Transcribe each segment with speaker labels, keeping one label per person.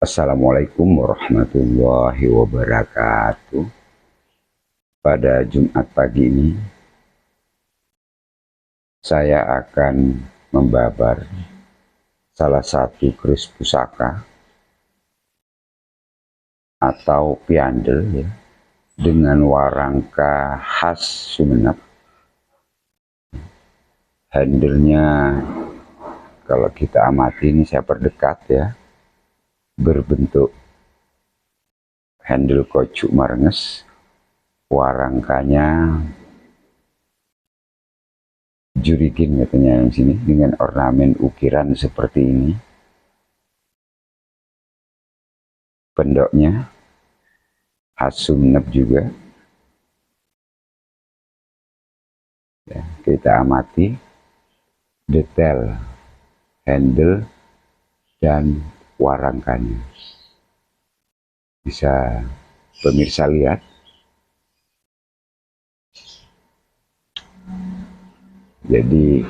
Speaker 1: Assalamualaikum warahmatullahi wabarakatuh. Pada Jumat pagi ini, saya akan membabar salah satu keris pusaka atau piandel ya, dengan warangka khas Sumeneb. Handle-nya kalau kita amati ini saya perdekat ya, berbentuk handle kocuk marenges, warangkanya jurikin katanya yang sini dengan ornamen ukiran seperti ini. Pendoknya khas Sumeneb juga ya, kita amati detail handle dan warangkanya. Bisa pemirsa lihat. Jadi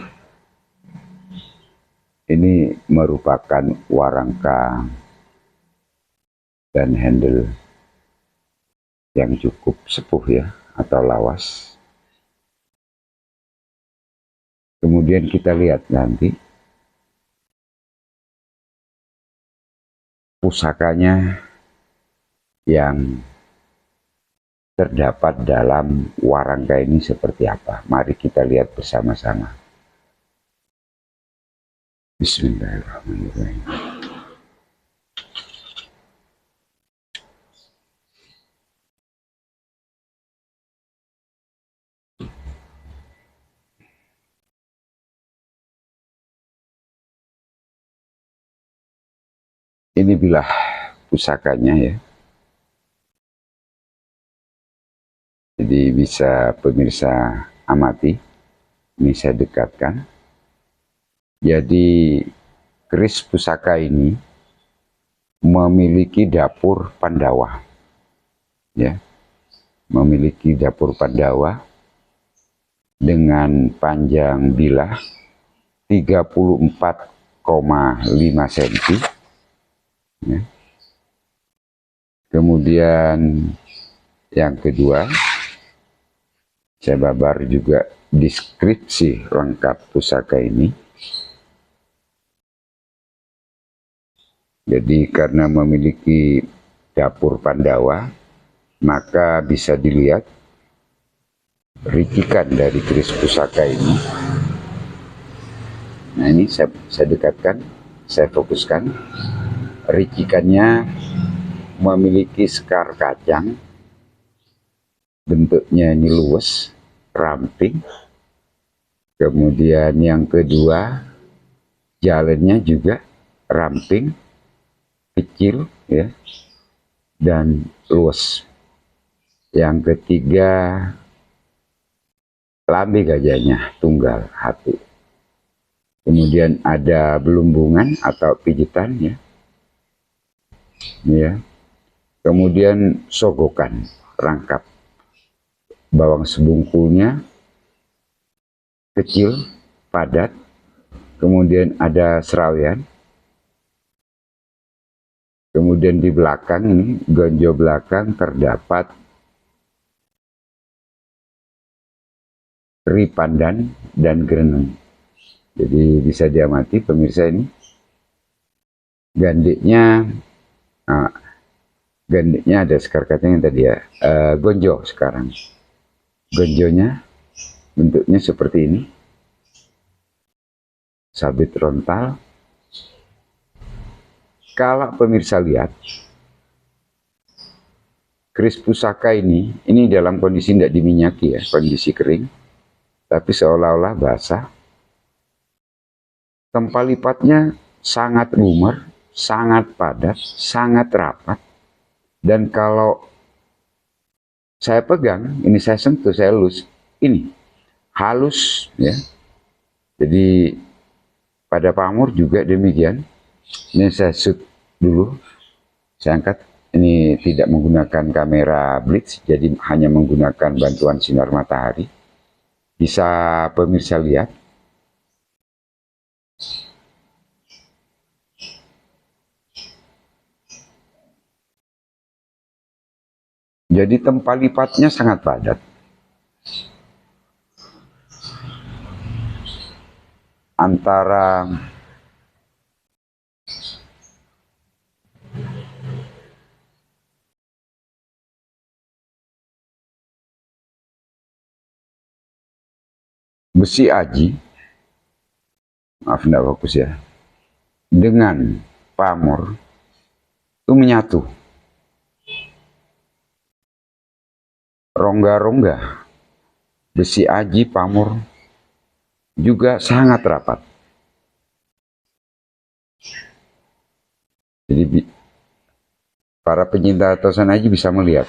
Speaker 1: ini merupakan warangka dan handle yang cukup sepuh ya, atau lawas. Kemudian kita lihat nanti pusakanya yang terdapat dalam warangka ini seperti apa. Mari kita lihat bersama-sama. Bismillahirrahmanirrahim. Ini bilah pusakanya ya. Jadi bisa pemirsa amati. Ini saya dekatkan. Jadi keris pusaka ini memiliki dapur Pandawa. Ya. Memiliki dapur Pandawa dengan panjang bilah 34,5 cm. Ya. Kemudian yang kedua, saya babar juga deskripsi lengkap pusaka ini. Jadi karena memiliki dapur Pandawa, maka bisa dilihat ricikan dari keris pusaka ini. Nah ini saya dekatkan, saya fokuskan. Ricikannya memiliki sekar kacang, bentuknya ini luwes, ramping. Kemudian yang kedua, jalannya juga ramping, kecil ya, dan luwes. Yang ketiga, lambe gajahnya tunggal hati. Kemudian ada belumbungan atau pijitan ya. Ya. Kemudian sogokan rangkap. Bawang sebungkulnya kecil, padat. Kemudian ada serawian. Kemudian di belakang ini, gonjo belakang terdapat ripandan dan greneng. Jadi bisa diamati pemirsa ini. Gandiknya ada sekar kacang yang tadi ya. Gonjo sekarang. Gonjonya bentuknya seperti ini. Sabit rontal. Kalau pemirsa lihat, keris pusaka ini dalam kondisi tidak diminyaki ya, kondisi kering, tapi seolah-olah basah. Tempat lipatnya sangat lumer, sangat padat, sangat rapat. Dan kalau saya pegang, ini saya sentuh, saya elus, ini halus ya. Jadi pada pamor juga demikian. Ini saya shoot dulu, saya angkat. Ini tidak menggunakan kamera blitz, jadi hanya menggunakan bantuan sinar matahari. Bisa pemirsa lihat. Jadi tempat lipatnya sangat padat. Antara besi aji, maaf tidak fokus ya, dengan pamor itu menyatu. Rongga-rongga besi aji pamor juga sangat rapat. Jadi para pencinta tosan aji bisa melihat.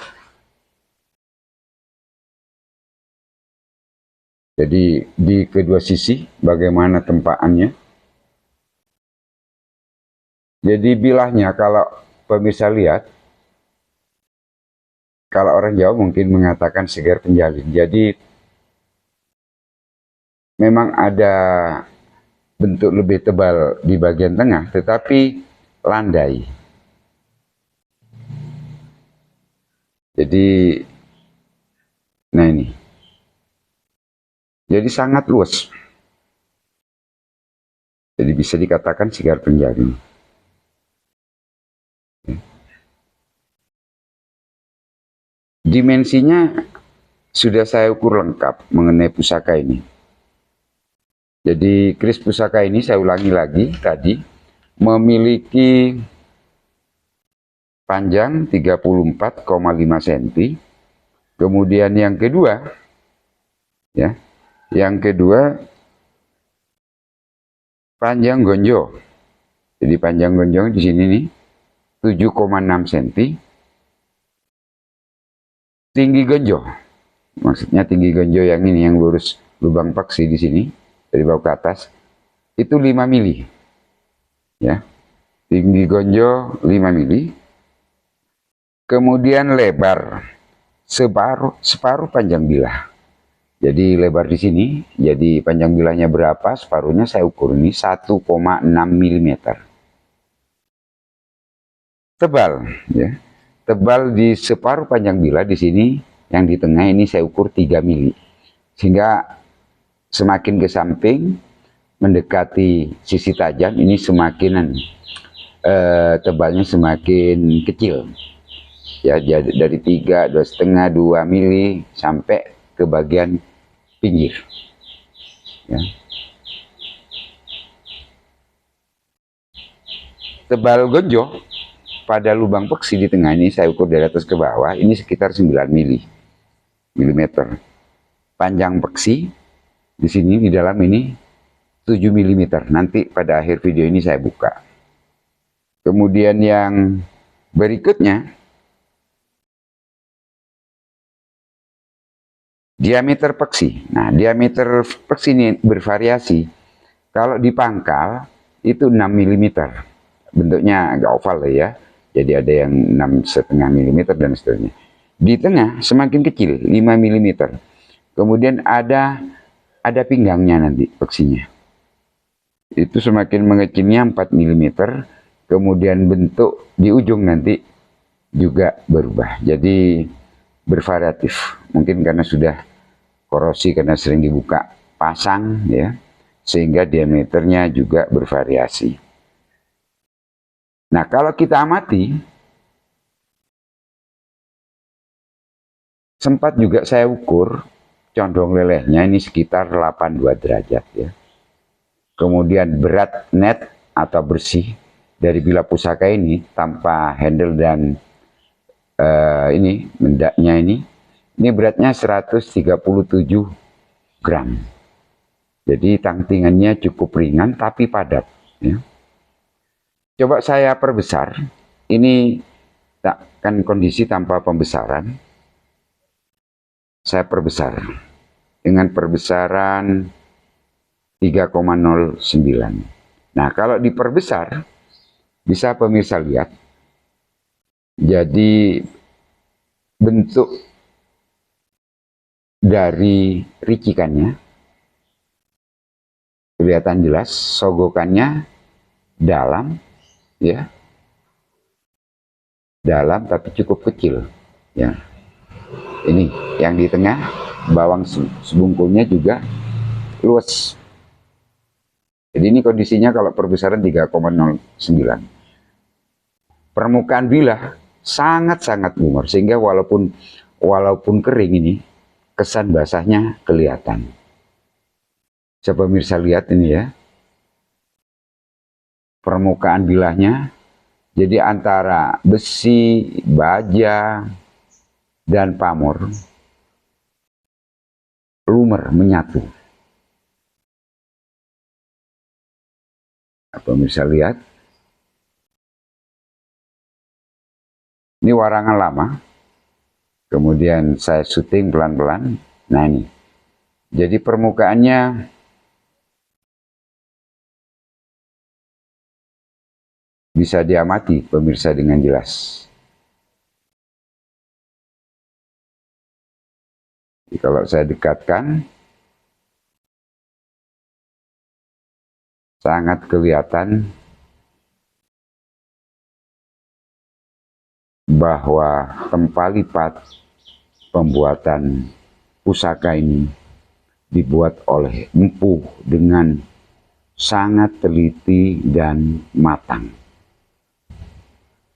Speaker 1: Jadi di kedua sisi bagaimana tempaannya. Jadi bilahnya kalau pemirsa lihat, kalau orang Jawa mungkin mengatakan segar penjalin. Jadi memang ada bentuk lebih tebal di bagian tengah, tetapi landai. Jadi, nah ini. Jadi sangat luas. Jadi bisa dikatakan segar penjalin. Dimensinya sudah saya ukur lengkap mengenai pusaka ini. Jadi keris pusaka ini saya ulangi lagi tadi memiliki panjang 34,5 cm. Kemudian yang kedua ya, yang kedua panjang gonjo. Jadi panjang gonjo di sini nih 7,6 cm. Tinggi gonjo, maksudnya tinggi gonjo yang ini yang lurus lubang paksi di sini dari bawah ke atas itu 5 mili. Ya. Tinggi gonjo 5 mili. Kemudian lebar separuh panjang bilah. Jadi lebar di sini, jadi panjang bilahnya berapa? Separuhnya saya ukur ini 1,6 mm. Tebal, ya. Tebal di separuh panjang bilah di sini, yang di tengah ini saya ukur 3 mili. Sehingga semakin ke samping mendekati sisi tajam ini semakin tebalnya semakin kecil. Ya, dari 3, 2,5, 2 mili sampai ke bagian pinggir. Ya. Tebal gonjo pada lubang peksi di tengah ini saya ukur dari atas ke bawah ini sekitar 9 milimeter. Panjang peksi di sini di dalam ini 7 mm. Nanti pada akhir video ini saya buka. Kemudian yang berikutnya diameter peksi. Nah, diameter peksi ini bervariasi. Kalau di pangkal itu 6 mm. Bentuknya agak oval ya. Jadi ada yang 6,5 mm dan seterusnya. Di tengah semakin kecil 5 mm. Kemudian ada pinggangnya nanti peksinya. Itu semakin mengecilnya 4 mm. Kemudian bentuk di ujung nanti juga berubah. Jadi bervariatif. Mungkin karena sudah korosi, karena sering dibuka pasang ya, sehingga diameternya juga bervariasi. Nah, kalau kita amati, sempat juga saya ukur condong lelehnya ini sekitar 82 derajat ya. Kemudian berat net atau bersih dari bilah pusaka ini tanpa handle dan ini mendaknya ini beratnya 137 gram. Jadi tangtingannya cukup ringan tapi padat ya. Coba saya perbesar. Ini kan kondisi tanpa pembesaran. Saya perbesar dengan perbesaran 3,09. Nah, kalau diperbesar bisa pemirsa lihat. Jadi bentuk dari ricikannya kelihatan jelas, sogokannya dalam ya. Dalam tapi cukup kecil ya. Ini yang di tengah, bawang sebungkulnya juga luas. Jadi ini kondisinya kalau perbesaran 3,09. Permukaan bilah sangat-sangat gumer, sehingga walaupun kering ini, kesan basahnya kelihatan. Coba pemirsa lihat ini ya, permukaan bilahnya. Jadi antara besi, baja, dan pamor lumer menyatu. Pemirsa lihat, ini warangan lama, kemudian saya syuting pelan-pelan. Nah ini, jadi permukaannya bisa diamati pemirsa dengan jelas. Jadi kalau saya dekatkan, sangat kelihatan bahwa tempat lipat pembuatan pusaka ini dibuat oleh Empu dengan sangat teliti dan matang.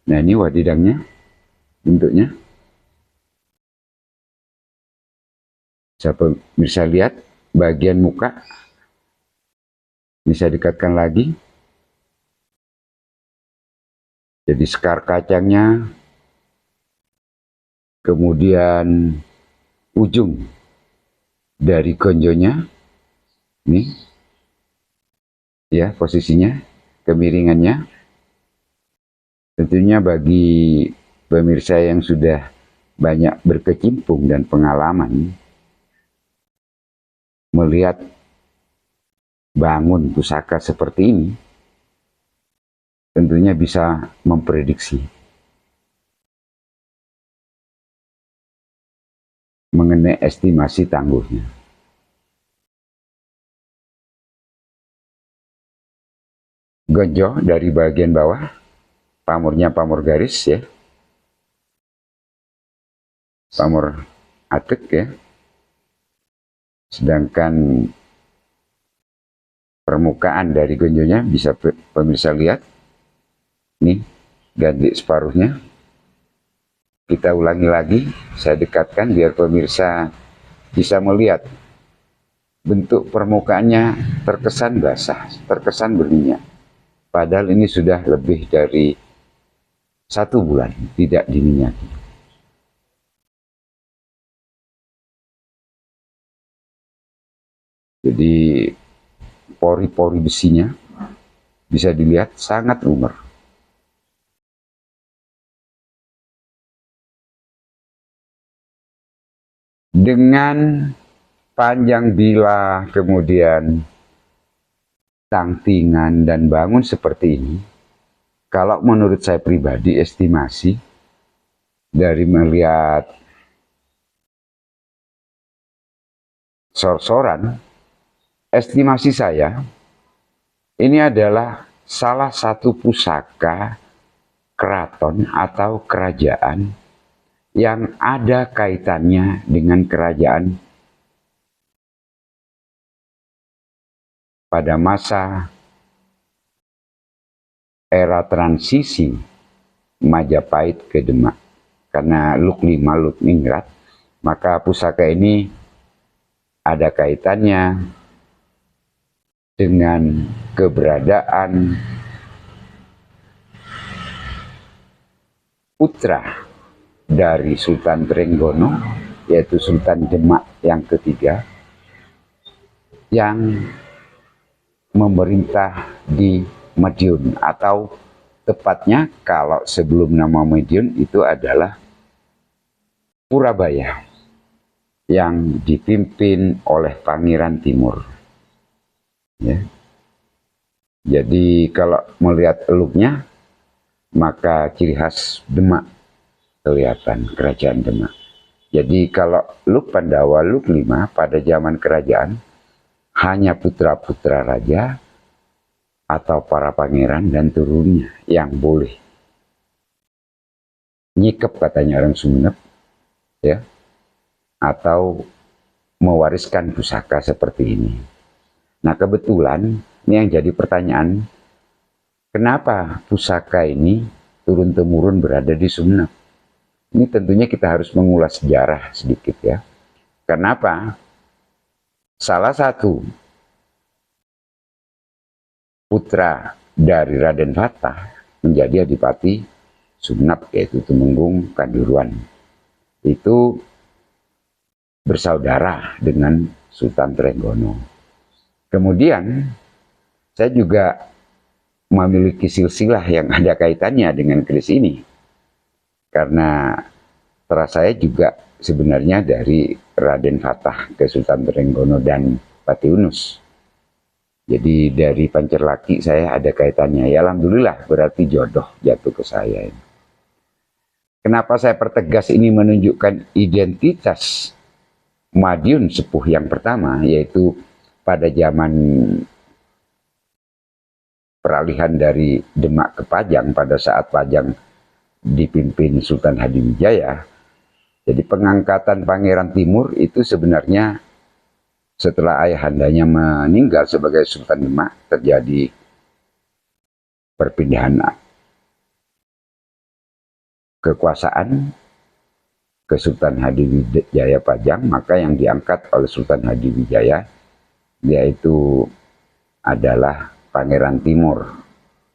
Speaker 1: Nah ini wadidangnya, bentuknya. Saya bisa lihat bagian muka, bisa dekatkan lagi. Jadi sekar kacangnya, kemudian ujung dari gonjonya, ini ya posisinya, kemiringannya. Tentunya bagi pemirsa yang sudah banyak berkecimpung dan pengalaman melihat bangun pusaka seperti ini, tentunya bisa memprediksi mengenai estimasi tangguhnya. Gonjo dari bagian bawah, pamornya pamor garis ya, pamor atek ya. Sedangkan permukaan dari gonjonya bisa pemirsa lihat, nih ganti separuhnya. Kita ulangi lagi, saya dekatkan biar pemirsa bisa melihat bentuk permukaannya terkesan basah, terkesan berminyak. Padahal ini sudah lebih dari 1 bulan tidak diminyaki. Jadi pori-pori besinya bisa dilihat sangat lumer. Dengan panjang bilah, kemudian tangtingan dan bangun seperti ini, kalau menurut saya pribadi estimasi dari melihat sor-soran, estimasi saya ini adalah salah satu pusaka keraton atau kerajaan yang ada kaitannya dengan kerajaan pada masa era transisi Majapahit ke Demak. Karena Luk 5 Luk Ningrat, maka pusaka ini ada kaitannya dengan keberadaan putra dari Sultan Trenggono, yaitu Sultan Demak yang ketiga, yang memerintah di Madiun, atau tepatnya kalau sebelum nama Madiun itu adalah Purabaya, yang dipimpin oleh Pangeran Timur. Ya. Jadi kalau melihat eluknya, maka ciri khas Demak kelihatan, kerajaan Demak. Jadi kalau Luk Pandawa, Luk 5 pada zaman kerajaan hanya putra-putra raja atau para pangeran dan turunnya yang boleh nyikep, katanya orang Sumenep, ya, atau mewariskan pusaka seperti ini. Nah, kebetulan ini yang jadi pertanyaan, kenapa pusaka ini turun-temurun berada di Sumeneb? Ini tentunya kita harus mengulas sejarah sedikit ya. Kenapa? Salah satu putra dari Raden Fatah menjadi adipati Sumeneb, yaitu Tumenggung Kanjuruhan. Itu bersaudara dengan Sultan Trenggono. Kemudian saya juga memiliki silsilah yang ada kaitannya dengan keris ini. Karena terasa saya juga sebenarnya dari Raden Fatah ke Sultan Trenggono dan Patiunus. Jadi dari Pancerlaki saya ada kaitannya. Ya alhamdulillah, berarti jodoh jatuh ke saya ini. Kenapa saya pertegas ini menunjukkan identitas Madiun sepuh yang pertama, yaitu pada zaman peralihan dari Demak ke Pajang pada saat Pajang dipimpin Sultan Hadiwijaya. Jadi pengangkatan Pangeran Timur itu sebenarnya setelah ayahandanya meninggal sebagai Sultan Demak, terjadi perpindahan kekuasaan ke Sultan Hadiwijaya Pajang, maka yang diangkat oleh Sultan Hadiwijaya yaitu adalah Pangeran Timur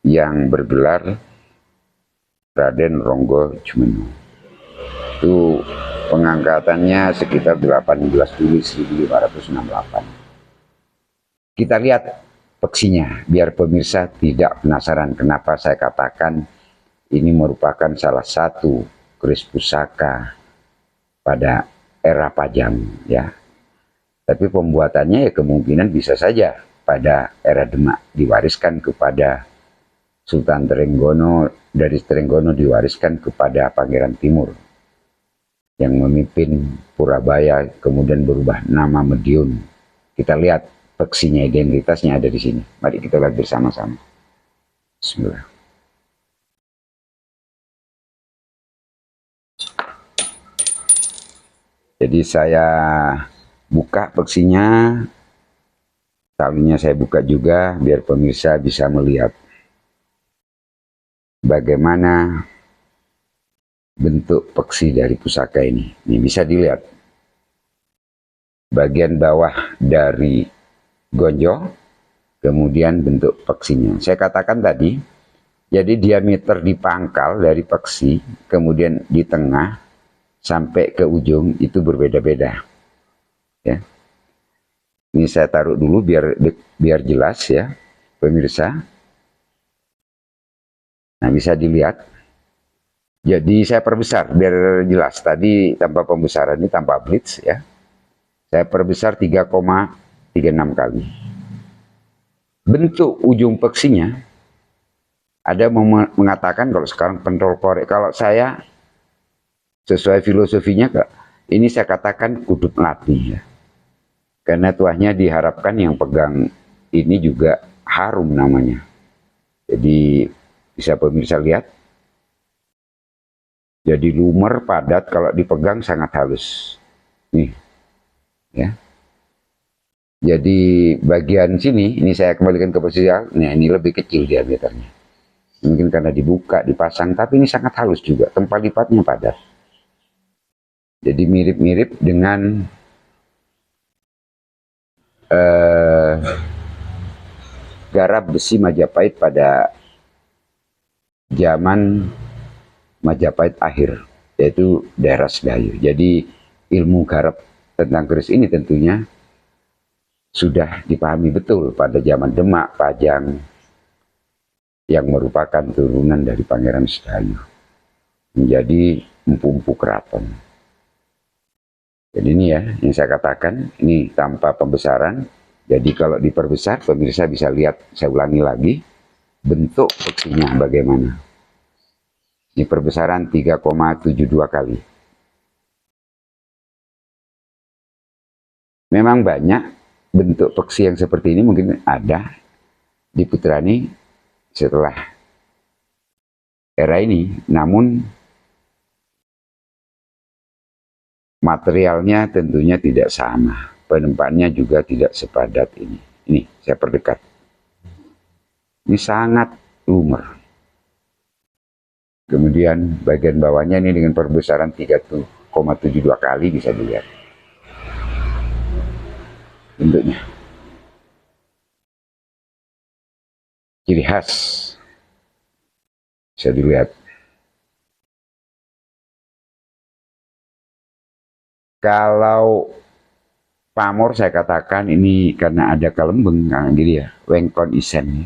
Speaker 1: yang bergelar Raden Ronggo Jumeno. Itu pengangkatannya sekitar 18 Juli 1568. Kita lihat peksinya biar pemirsa tidak penasaran kenapa saya katakan ini merupakan salah satu keris pusaka pada era Pajang ya. Tapi pembuatannya ya kemungkinan bisa saja pada era Demak diwariskan kepada Sultan Trenggono, dari Trenggono diwariskan kepada Pangeran Timur yang memimpin Purabaya, kemudian berubah nama Madiun. Kita lihat peksinya, identitasnya ada di sini. Mari kita lihat bersama-sama. Bismillah. Jadi saya buka peksinya, talinya saya buka juga biar pemirsa bisa melihat bagaimana bentuk peksi dari pusaka ini. Ini bisa dilihat. Bagian bawah dari gonjo, kemudian bentuk peksinya. Saya katakan tadi, jadi diameter di pangkal dari peksi, kemudian di tengah, sampai ke ujung itu berbeda-beda. Ya. Ini saya taruh dulu biar jelas ya, pemirsa. Nah, bisa dilihat. Jadi saya perbesar biar jelas. Tadi tanpa pembesaran ini tanpa blitz ya. Saya perbesar 3,36 kali. Bentuk ujung peksinya ada mengatakan kalau sekarang pentol korek. Kalau saya sesuai filosofinya, ini saya katakan kudut melati ya. Karena tuahnya diharapkan yang pegang ini juga harum namanya. Jadi bisa pemirsa lihat. Jadi lumer, padat, kalau dipegang sangat halus. Nih, ya. Jadi bagian sini, ini saya kembalikan ke posisi, nah ini lebih kecil diameternya. Mungkin karena dibuka, dipasang, tapi ini sangat halus juga. Tempat lipatnya padat. Jadi mirip-mirip dengan garap besi Majapahit pada zaman Majapahit akhir, yaitu daerah Sedayu. Jadi ilmu garap tentang keris ini tentunya sudah dipahami betul pada zaman Demak, Pajang, yang merupakan turunan dari Pangeran Sedayu, menjadi empu-empu keraton. Jadi ini ya, yang saya katakan, ini tanpa pembesaran. Jadi kalau diperbesar, pemirsa bisa lihat, saya ulangi lagi, bentuk peksinya bagaimana. Ini perbesaran 3,72 kali. Memang banyak bentuk peksi yang seperti ini mungkin ada di Putrani setelah era ini, namun Materialnya tentunya tidak sama, penempatannya juga tidak sepadat ini. Ini saya perdekat. Ini sangat lumer. Kemudian bagian bawahnya ini dengan perbesaran 3,72 kali bisa dilihat bentuknya. Ciri khas bisa dilihat. Kalau pamor saya katakan ini karena ada kalembeng, nah, gitu ya, wengkon isen.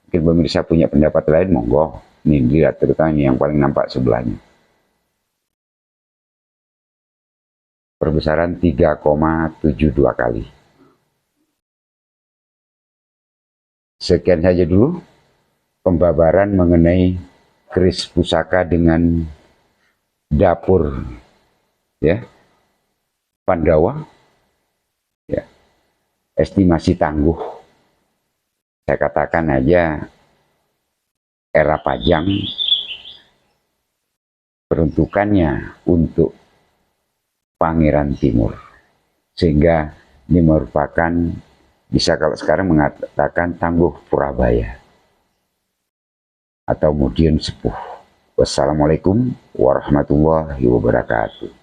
Speaker 1: Mungkin pemirsa punya pendapat lain, monggo. Ini dilihat, terutama ini yang paling nampak sebelahnya. Perbesaran 3,72 kali. Sekian saja dulu pembabaran mengenai keris pusaka dengan dapur ya Pandawa, ya, estimasi tangguh. Saya katakan aja era Pajang, peruntukannya untuk Pangeran Timur, sehingga ini merupakan, bisa kalau sekarang mengatakan, tangguh Purabaya atau Mudian Sepuh. Wassalamualaikum warahmatullahi wabarakatuh.